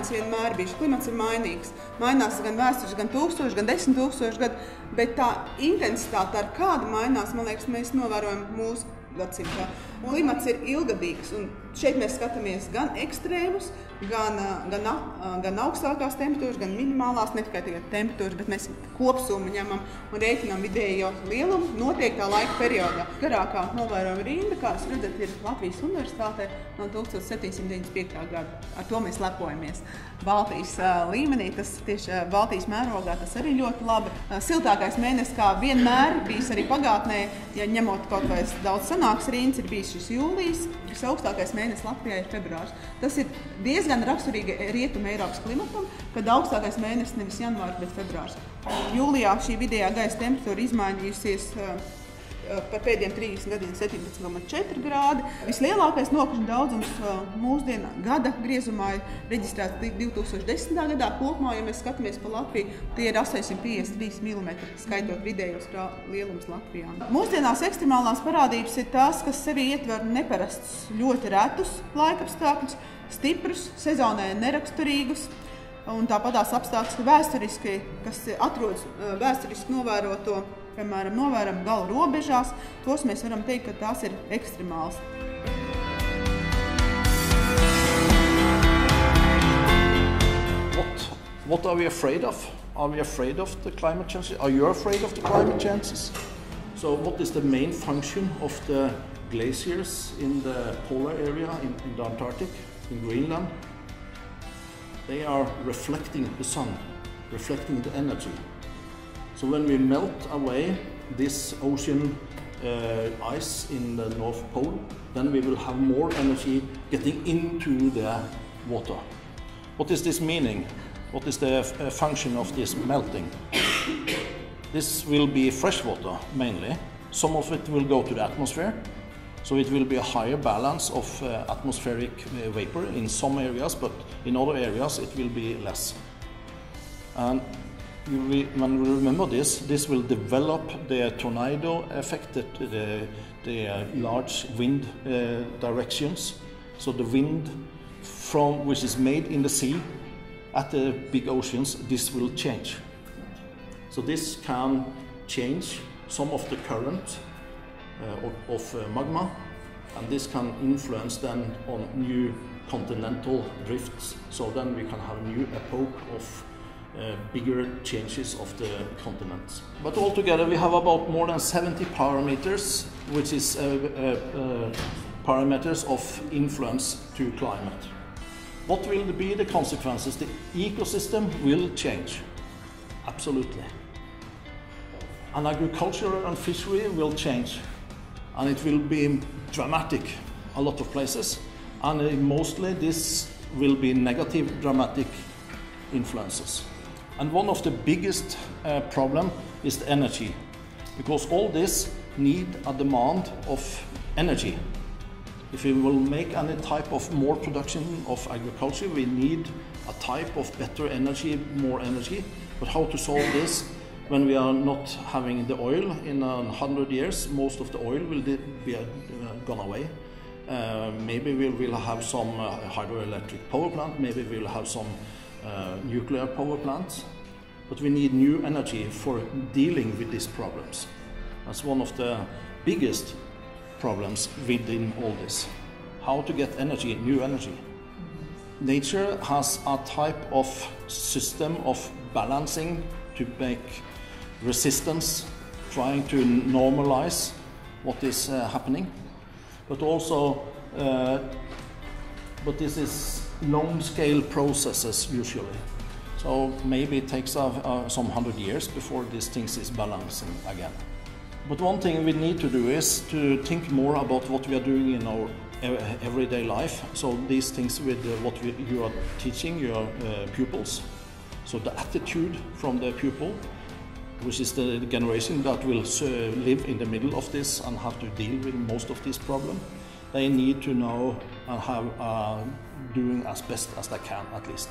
izmaiņas vienmēr bijušas. Klimats ir mainīgs. Mainās gan vēsturiski, gan 1000, gan 10 000 gadu, bet tā intensitāte, ar kādu mainās, man liekas, mēs novērojam mūsu gadsimtā. Klimats ir ilgadīgs, un šeit mēs skatāmies gan ekstrēmus, gan augstākās temperatūras, gan minimālās, ne tikai temperatūras, bet mēs kopsumu ņemam un rēķinām vidējo lielumu noteiktā laika periodā. Garākā novērojama rinda, kā jūs redzat, ir Latvijas Universitātē no 1795. gada. Ar to mēs lepojamies. Baltijas līmenī, tas tieši Baltijas mērogā, tas arī ļoti labi. Siltākais mēnesis, kā vienmēr bijis arī pagātnē, ja ņemot kaut vai daudz sanāks rindas, ir bijis šis jūlijas, visaugstākais mēnesis Latvijā ir februārs. Tas ir diezgan raksturīgi Rietuma Eiropas klimatam, kad augstākais mēnesis nevis janvārs, bet februārs. Jūlijā šī vidējā gaisa temperatūra izmainījusies par pēdējiem 30 gadiem 17,4 grādi. Vislielākais nokrišņu daudzums mūsdienu gada griezumā ir reģistrēts 2010. gadā. Kopumā, ja mēs skatāmies pa Latviju, tie ir 853 mm, skaitot vidējos lielums Latvijā. Mūsdienās ekstremālās parādības ir tās, kas sevī ietver neparastus, ļoti retus laikapstākļus, stiprus, sezonai neraksturīgus, un tāpatās apstākļus vēsturiski, kas atrodas vēsturiski novēroto, piemēram, novēram gala robežās, tos mēs varam teikt, ka tās ir ekstremāls. What are we afraid of? Are we afraid of the climate changes? Are you afraid of the climate changes? So what is the main function of the glaciers in the polar area, in the Antarctic, in Greenland? They are reflecting the sun, reflecting the energy. So when we melt away this ocean ice in the North Pole, then we will have more energy getting into the water. What is this meaning? What is the function of this melting? This will be fresh water mainly. Some of it will go to the atmosphere, so it will be a higher balance of atmospheric vapor in some areas, but in other areas it will be less. And when we remember this will develop the tornado effect, the large wind directions. So the wind from which is made in the sea at the big oceans, this will change. So this can change some of the current of magma, and this can influence then on new continental drifts. So then we can have a new epoch of bigger changes of the continents. But altogether we have about more than 70 parameters, which is parameters of influence to climate. What will be the consequences? The ecosystem will change, absolutely. And agriculture and fishery will change, and it will be dramatic a lot of places, and mostly this will be negative dramatic influences. And one of the biggest problem is the energy, because all this need a demand of energy. If we will make any type of more production of agriculture, we need a type of better energy, more energy. But how to solve this when we are not having the oil in 100 years? Most of the oil will be gone away. Maybe we will have some hydroelectric power plant, maybe we will have some nuclear power plants, but we need new energy for dealing with these problems. That's one of the biggest problems within all this. How to get energy, new energy. Nature has a type of system of balancing to make resistance, trying to normalize what is happening, but also but this is long-scale processes usually. So maybe it takes some 100 years before these things is balancing again. But one thing we need to do is to think more about what we are doing in our everyday life. So these things with what you are teaching your pupils. So the attitude from the pupil, which is the generation that will live in the middle of this and have to deal with most of these problems. They need to know and have doing as best as they can, at least.